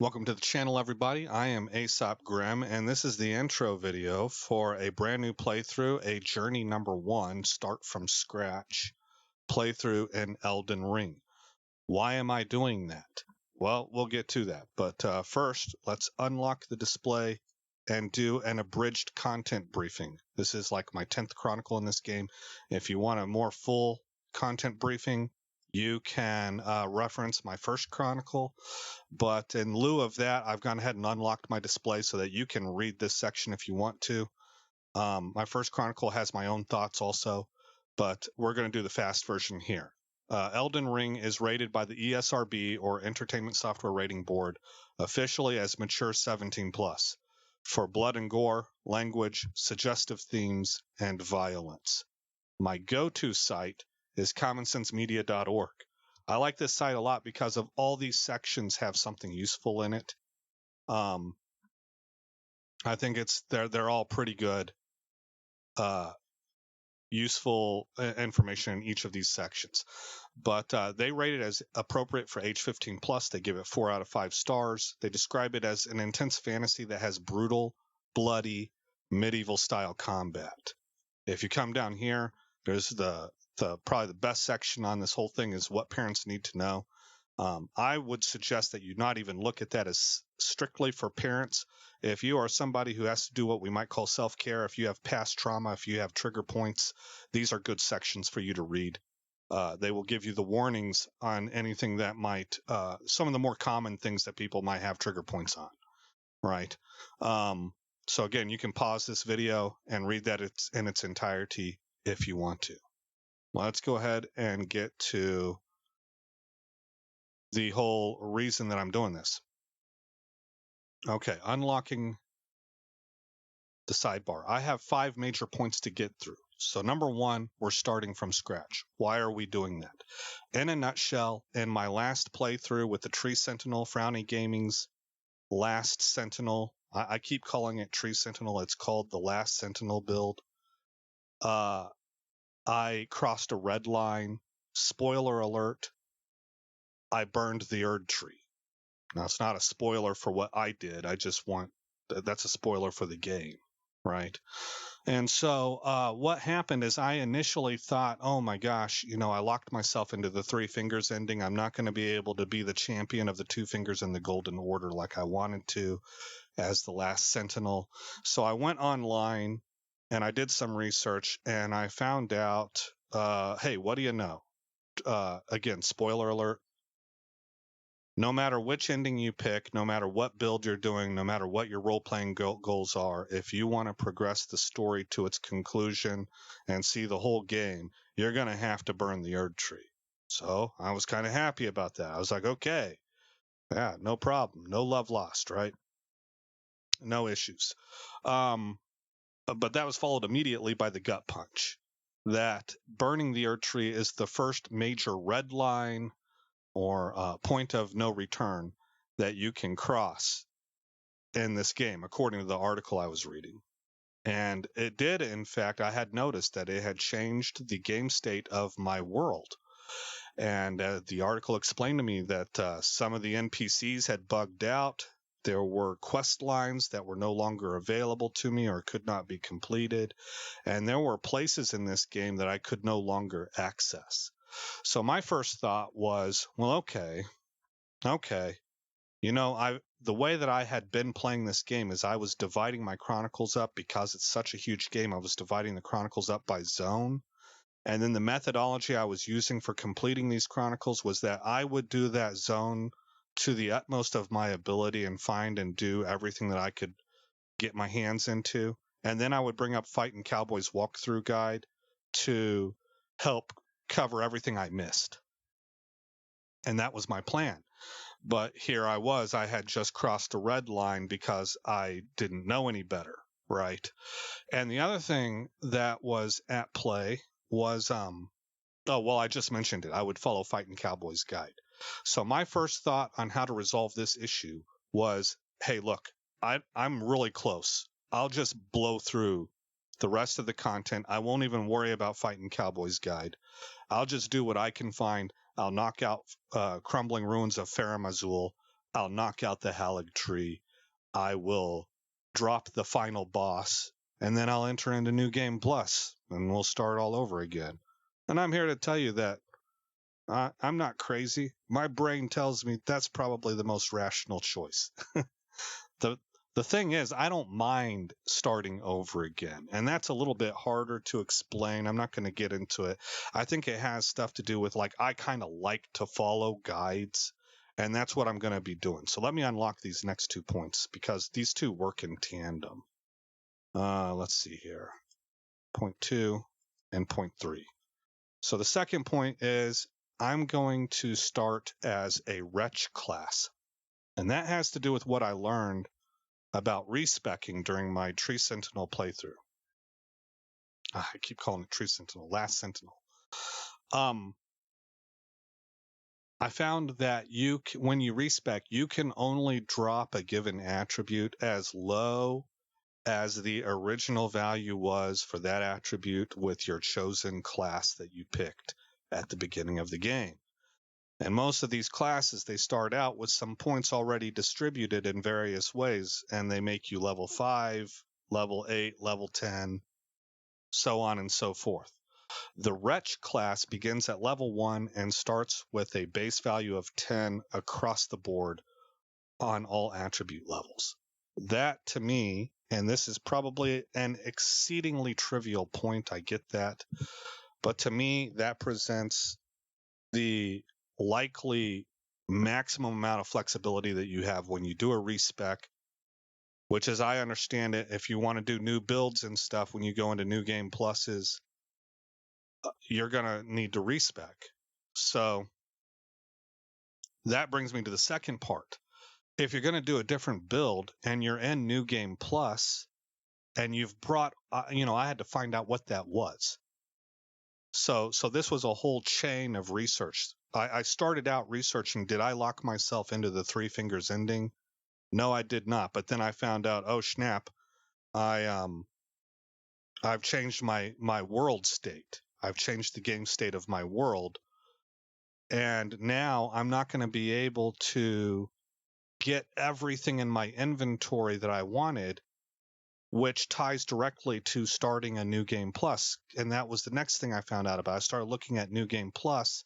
Welcome to the channel, everybody. I am Aesop Grimm, and this is the intro video for a brand new playthrough, a Journey number 1, start from scratch playthrough in Elden Ring. Why am I doing that? Well, we'll get to that. But first, let's unlock the display and do an abridged content briefing. This is like my 10th Chronicle in this game. If you want a more full content briefing, you can reference my first Chronicle. But in lieu of that, I've gone ahead and unlocked my display so that you can read this section if you want to. My first Chronicle has my own thoughts also, but we're going to do the fast version here. Elden Ring is rated by the ESRB, or Entertainment Software Rating Board, officially as mature 17 plus, for blood and gore, language, suggestive themes, and violence. My go-to site is commonsensemedia.org. I like this site a lot because of all these sections have something useful in it. I think they're all pretty good, useful information in each of these sections. But they rate it as appropriate for age 15 plus. They give it 4 out of 5 stars. They describe it as an intense fantasy that has brutal, bloody, medieval style combat. If you come down here, there's probably the best section on this whole thing is what parents need to know. I would suggest that you not even look at that as strictly for parents. If you are somebody who has to do what we might call self-care, if you have past trauma, if you have trigger points, these are good sections for you to read. They will give you the warnings on anything that might, some of the more common things that people might have trigger points on, right? So again, you can pause this video and read that in its entirety if you want to. Let's go ahead and get to the whole reason that I'm doing this. Okay, unlocking the sidebar. I have 5 major points to get through. So number 1, we're starting from scratch. Why are we doing that? In a nutshell, in my last playthrough with the Tree Sentinel, Frowny Gaming's Last Sentinel, I keep calling it Tree Sentinel. It's called the Last Sentinel build. I crossed a red line. Spoiler alert, I burned the Erd Tree. Now, it's not a spoiler for what I did. That's a spoiler for the game, right? And so what happened is I initially thought, oh my gosh, I locked myself into the 3 fingers ending. I'm not going to be able to be the champion of the 2 fingers in the Golden Order like I wanted to as the Last Sentinel. So I went online and I did some research and I found out, hey, what do you know? Again, spoiler alert. No matter which ending you pick, no matter what build you're doing, no matter what your role-playing goals are, if you want to progress the story to its conclusion and see the whole game, you're going to have to burn the Erd Tree. So I was kind of happy about that. I was like, okay, yeah, no problem. No love lost, right? No issues. But that was followed immediately by the gut punch. That burning the Erd Tree is the first major red line or point of no return that you can cross in this game, according to the article I was reading. And it did, in fact, I had noticed that it had changed the game state of my world. And the article explained to me that some of the NPCs had bugged out. There were quest lines that were no longer available to me or could not be completed. And there were places in this game that I could no longer access. So my first thought was, well, okay. The way that I had been playing this game is I was dividing my chronicles up because it's such a huge game. I was dividing the chronicles up by zone. And then the methodology I was using for completing these chronicles was that I would do that zone to the utmost of my ability and find and do everything that I could get my hands into. And then I would bring up Fightin' Cowboy's walkthrough guide to help cover everything I missed. And that was my plan. But here I had just crossed a red line because I didn't know any better, right? And the other thing that was at play was, I just mentioned it. I would follow Fightin' Cowboy's guide. So my first thought on how to resolve this issue was, hey, look, I'm really close. I'll just blow through the rest of the content. I won't even worry about Fightin' Cowboy's guide. I'll just do what I can find. I'll knock out Crumbling Ruins of Farum Azula. I'll knock out the Halig tree. I will drop the final boss, and then I'll enter into New Game Plus, and we'll start all over again. And I'm here to tell you that I'm not crazy. My brain tells me that's probably the most rational choice. the The thing is, I don't mind starting over again, and that's a little bit harder to explain. I'm not going to get into it. I think it has stuff to do with, like, I kind of like to follow guides, and that's what I'm going to be doing. So let me unlock these next 2 points, because these two work in tandem. Let's see here. Point 2 and point 3. So the second point is I'm going to start as a wretch class, and that has to do with what I learned about respecking during my Tree Sentinel playthrough. I keep calling it Tree Sentinel, Last Sentinel. I found that when you respec, you can only drop a given attribute as low as the original value was for that attribute with your chosen class that you picked at the beginning of the game. And most of these classes, they start out with some points already distributed in various ways, and they make you level 5, level 8, level 10, so on and so forth. The Wretch class begins at level 1 and starts with a base value of 10 across the board on all attribute levels. That, to me, and this is probably an exceedingly trivial point, I get that, but to me, that presents the likely maximum amount of flexibility that you have when you do a respec, which, as I understand it, if you want to do new builds and stuff, when you go into New Game Pluses, you're going to need to respec. So that brings me to the second part. If you're going to do a different build and you're in New Game Plus and you've brought, I had to find out what that was. So this was a whole chain of research. I started out researching, did I lock myself into the Three Fingers ending? No, I did not. But then I found out, oh snap, I've changed my world state. I've changed the game state of my world. And now I'm not going to be able to get everything in my inventory that I wanted, which ties directly to starting a New Game Plus. And that was the next thing I found out about. I started looking at New Game Plus,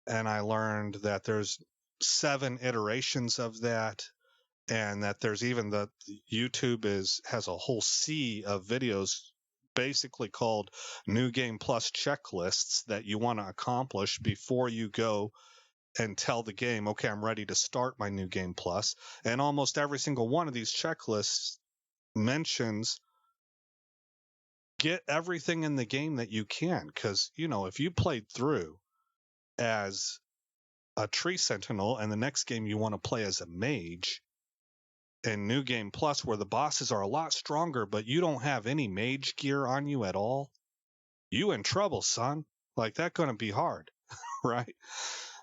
and I learned that there's 7 iterations of that, and that there's even the YouTube has a whole sea of videos basically called New Game Plus checklists that you want to accomplish before you go and tell the game, okay, I'm ready to start my New Game Plus. And almost every single one of these checklists mentions get everything in the game that you can. Because, if you played through as a Tree Sentinel and the next game you want to play as a mage in New Game Plus, where the bosses are a lot stronger, but you don't have any mage gear on you at all, you in trouble, son. Like, that's going to be hard, right?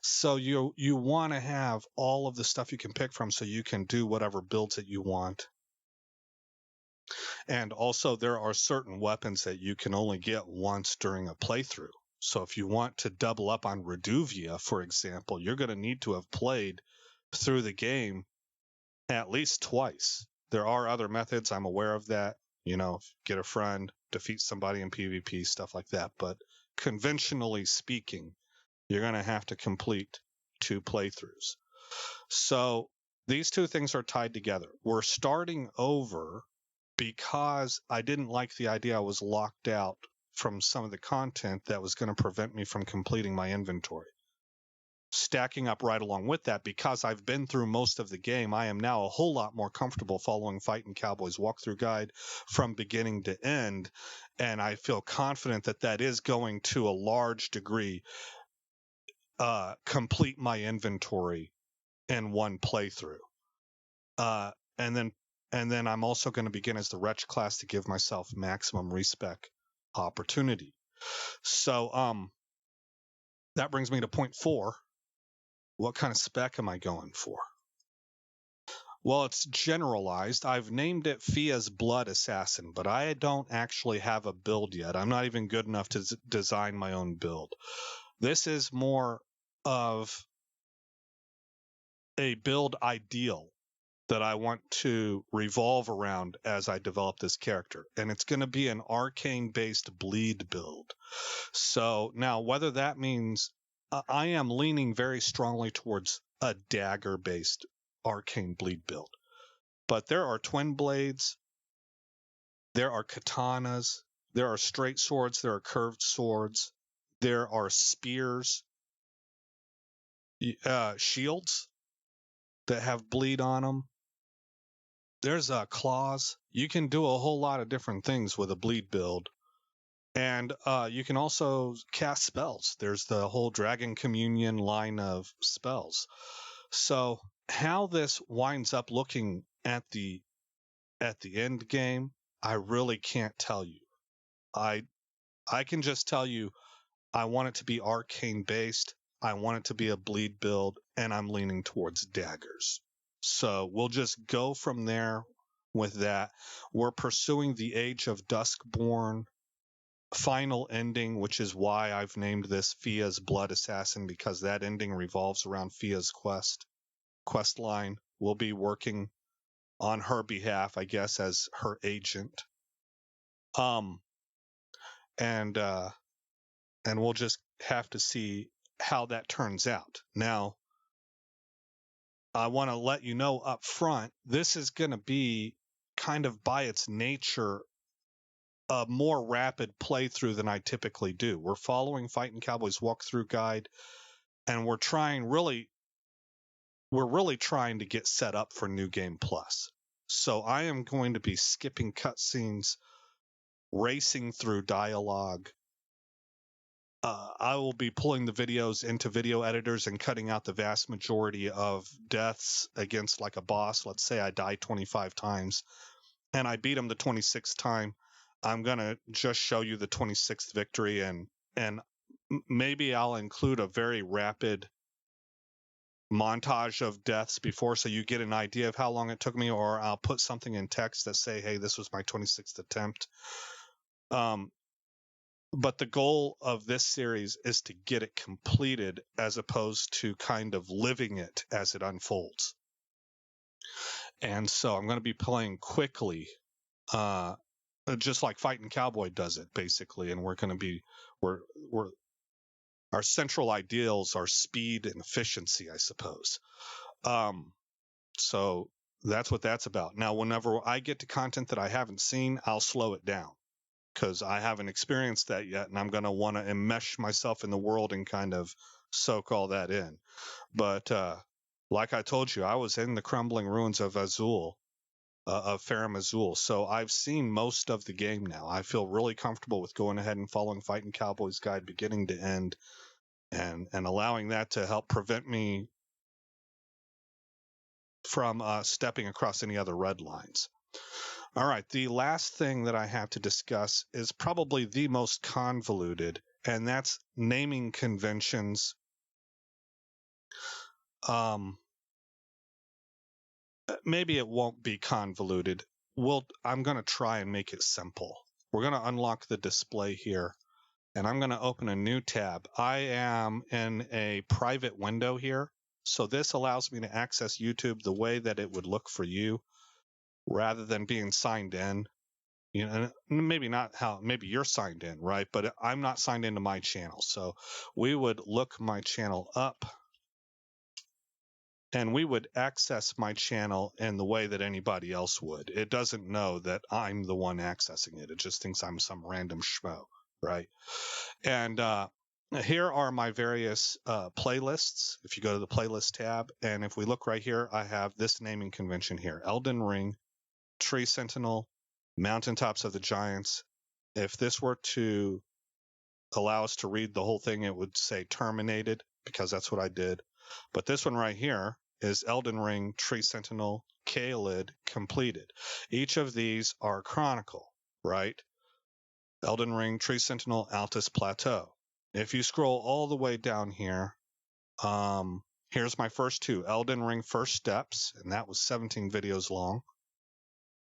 So you want to have all of the stuff you can pick from so you can do whatever builds that you want. And also, there are certain weapons that you can only get once during a playthrough. So if you want to double up on Reduvia, for example, you're going to need to have played through the game at least twice. There are other methods. I'm aware of that. Get a friend, defeat somebody in PvP, stuff like that. But conventionally speaking, you're going to have to complete 2 playthroughs. So these 2 things are tied together. We're starting over because I didn't like the idea I was locked out from some of the content that was going to prevent me from completing my inventory. Stacking up right along with that, because I've been through most of the game, I am now a whole lot more comfortable following Fightin' Cowboy's walkthrough guide from beginning to end, and I feel confident that that is going to a large degree complete my inventory in one playthrough. And then I'm also going to begin as the Wretch class to give myself maximum respec opportunity. So that brings me to point 4. What kind of spec am I going for? Well, it's generalized. I've named it Fia's Blood Assassin, but I don't actually have a build yet. I'm not even good enough to design my own build. This is more of a build ideal that I want to revolve around as I develop this character. And it's going to be an arcane based bleed build. So now, whether that means I am leaning very strongly towards a dagger based arcane bleed build, but there are twin blades, there are katanas, there are straight swords, there are curved swords, there are spears, shields that have bleed on them. There's claws. You can do a whole lot of different things with a bleed build. And you can also cast spells. There's the whole Dragon Communion line of spells. So how this winds up looking at the end game, I really can't tell you. I can just tell you I want it to be arcane based. I want it to be a bleed build, and I'm leaning towards daggers. So we'll just go from there with that. We're pursuing the Age of Duskborn final ending, which is why I've named this Fia's Blood Assassin, because that ending revolves around Fia's quest line. We'll be working on her behalf, I guess, as her agent. And we'll just have to see how that turns out. Now, I want to let you know up front, this is going to be kind of by its nature a more rapid playthrough than I typically do. We're following Fighting Cowboys walkthrough guide, and we're really trying to get set up for New Game Plus. So I am going to be skipping cutscenes, racing through dialogue. I will be pulling the videos into video editors and cutting out the vast majority of deaths against like a boss. Let's say I die 25 times and I beat him the 26th time. I'm going to just show you the 26th victory, and maybe I'll include a very rapid montage of deaths before, so you get an idea of how long it took me, or I'll put something in text that say, hey, this was my 26th attempt. But the goal of this series is to get it completed as opposed to kind of living it as it unfolds. And so I'm going to be playing quickly, just like Fighting Cowboy does it, basically. And we're going to be, we're our central ideals are speed and efficiency, I suppose. So that's what that's about. Now, whenever I get to content that I haven't seen, I'll slow it down because I haven't experienced that yet, and I'm going to want to enmesh myself in the world and kind of soak all that in. But like I told you, I was in the crumbling ruins of Azul, of Farum Azul, so I've seen most of the game now. I feel really comfortable with going ahead and following Fighting Cowboys guide beginning to end, and allowing that to help prevent me from stepping across any other red lines. All right, the last thing that I have to discuss is probably the most convoluted, and that's naming conventions. Maybe it won't be convoluted. I'm going to try and make it simple. We're going to unlock the display here, and I'm going to open a new tab. I am in a private window here, so this allows me to access YouTube the way that it would look for you, rather than being signed in. You know, maybe not how, maybe you're signed in, right? But I'm not signed into my channel. So we would look my channel up, and we would access my channel in the way that anybody else would. It doesn't know that I'm the one accessing it. It just thinks I'm some random schmo, right? And here are my various playlists. If you go to the playlist tab, and if we look right here, I have this naming convention here: Elden Ring, Tree Sentinel, Mountaintops of the Giants. If this were to allow us to read the whole thing, it would say terminated, because that's what I did. But this one right here is Elden Ring, Tree Sentinel, Caelid, completed. Each of these are Chronicle, right? Elden Ring, Tree Sentinel, Altus Plateau. If you scroll all the way down here, here's my first two: Elden Ring First Steps, and that was 17 videos long.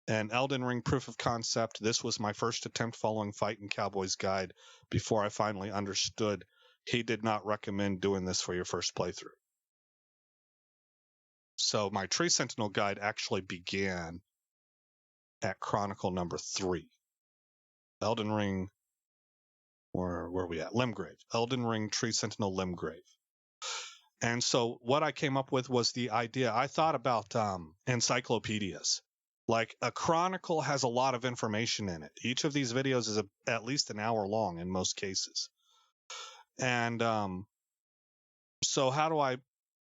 And Elden Ring Proof of Concept. This was my first attempt following Fighting Cowboys guide before I finally understood he did not recommend doing this for your first playthrough. So my Tree Sentinel guide actually began at Chronicle number 3. Elden Ring, where are we at? Limgrave. Elden Ring, Tree Sentinel, Limgrave. And so what I came up with was the idea. I thought about encyclopedias. Like a chronicle has a lot of information in it. Each of these videos is at least an hour long in most cases. And so how do I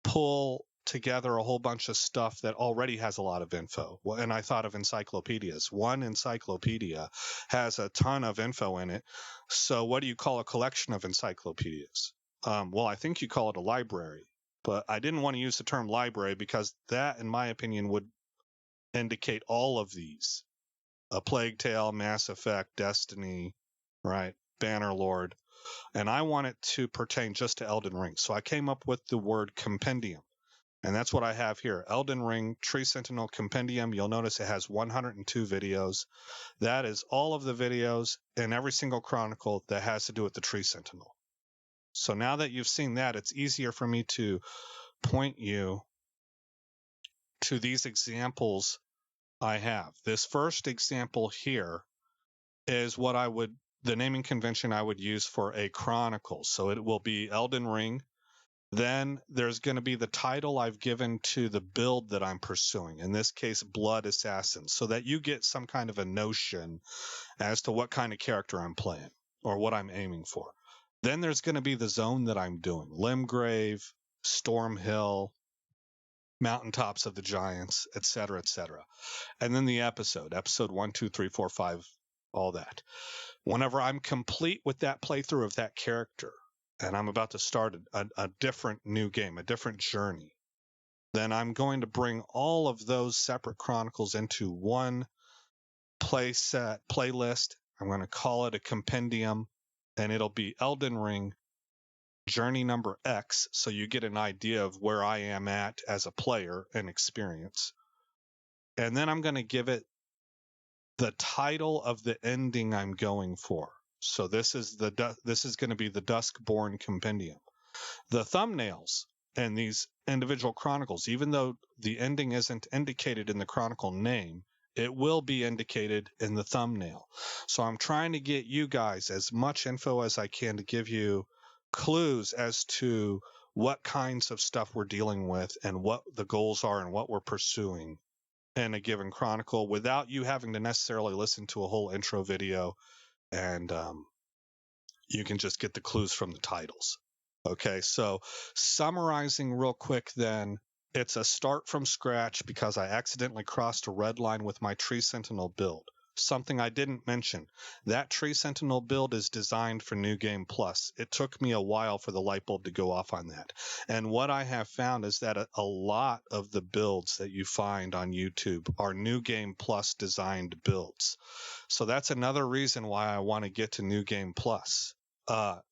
pull together a whole bunch of stuff that already has a lot of info? Well, and I thought of encyclopedias. One encyclopedia has a ton of info in it. So what do you call a collection of encyclopedias? Well, I think you call it a library, but I didn't want to use the term library because that, in my opinion, would indicate all of these. A Plague Tale, Mass Effect, Destiny, right? Bannerlord. And I want it to pertain just to Elden Ring. So I came up with the word compendium. And that's what I have here. Elden Ring Tree Sentinel Compendium. You'll notice it has 102 videos. That is all of the videos in every single chronicle that has to do with the Tree Sentinel. So now that you've seen that, it's easier for me to point you to these examples I have. This first example here is what the naming convention I would use for a chronicle. So it will be Elden Ring. Then there's going to be the title I've given to the build that I'm pursuing, in this case, Blood Assassin, so that you get some kind of a notion as to what kind of character I'm playing or what I'm aiming for. Then there's going to be the zone that I'm doing, Limgrave, Stormhill, Mountaintops of the Giants, etc., etc. And then the episode 1, 2, 3, 4, 5, all that. Whenever I'm complete with that playthrough of that character, and I'm about to start a different new game, a different journey, then I'm going to bring all of those separate chronicles into one playlist. I'm going to call it a compendium, and it'll be Elden Ring Journey number X, so you get an idea of where I am at as a player and experience. And then I'm going to give it the title of the ending I'm going for. So this is going to be the Duskborn Compendium. The thumbnails and these individual chronicles, even though the ending isn't indicated in the chronicle name, it will be indicated in the thumbnail. So I'm trying to get you guys as much info as I can to give you clues as to what kinds of stuff we're dealing with and what the goals are and what we're pursuing in a given chronicle without you having to necessarily listen to a whole intro video, and you can just get the clues from the titles. Okay, so summarizing real quick then, it's a start from scratch because I accidentally crossed a red line with my Tree Sentinel build. Something I didn't mention, that Tree Sentinel build is designed for New Game Plus. It took me a while for the light bulb to go off on that. And what I have found is that a lot of the builds that you find on YouTube are New Game Plus designed builds. So that's another reason why I want to get to New Game Plus.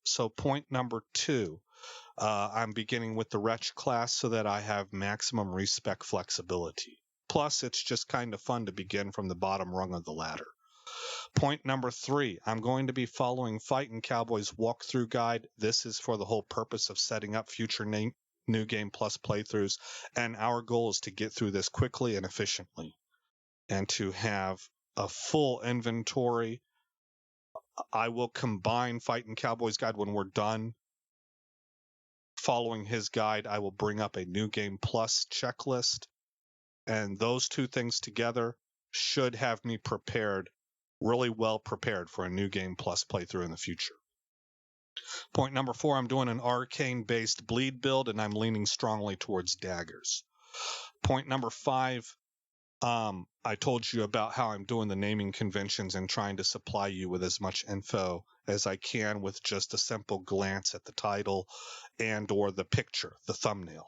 So point number 2, I'm beginning with the Wretch class so that I have maximum respec flexibility. Plus, it's just kind of fun to begin from the bottom rung of the ladder. Point number 3, I'm going to be following Fightin' Cowboy's walkthrough guide. This is for the whole purpose of setting up future New Game Plus playthroughs, and our goal is to get through this quickly and efficiently, and to have a full inventory. I will combine Fightin' Cowboy's guide when we're done. Following his guide, I will bring up a New Game Plus checklist, and those two things together should have me prepared, really well prepared for a New Game Plus playthrough in the future. Point number 4, I'm doing an arcane-based bleed build, and I'm leaning strongly towards daggers. Point number 5, I told you about how I'm doing the naming conventions and trying to supply you with as much info as I can with just a simple glance at the title and or the picture, the thumbnail.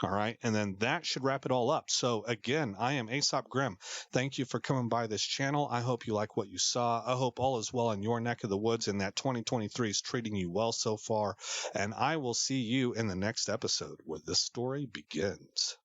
All right. And then that should wrap it all up. So again, I am Aesop Grimm. Thank you for coming by this channel. I hope you like what you saw. I hope all is well in your neck of the woods and that 2023 is treating you well so far. And I will see you in the next episode where this story begins.